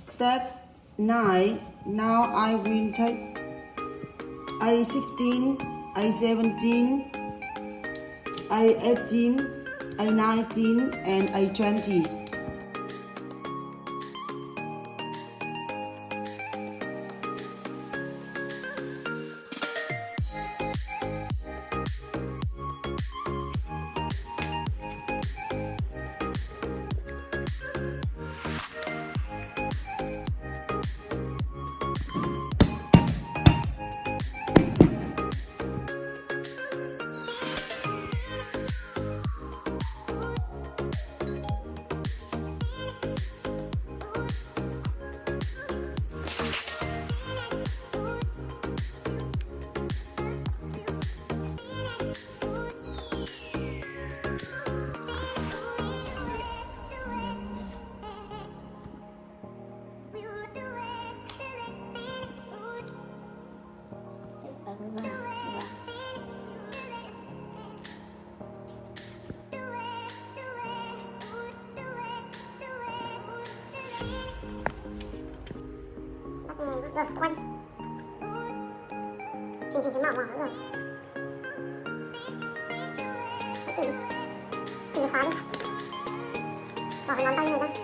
Step 9. Now I will take A16, A17, A18, A19 and A20. Rồi, quay đi. Chỉnh cái mỏng vào nữa rồi. Chỉnh cái khóa đi. Bỏ cái ngón tay này ra.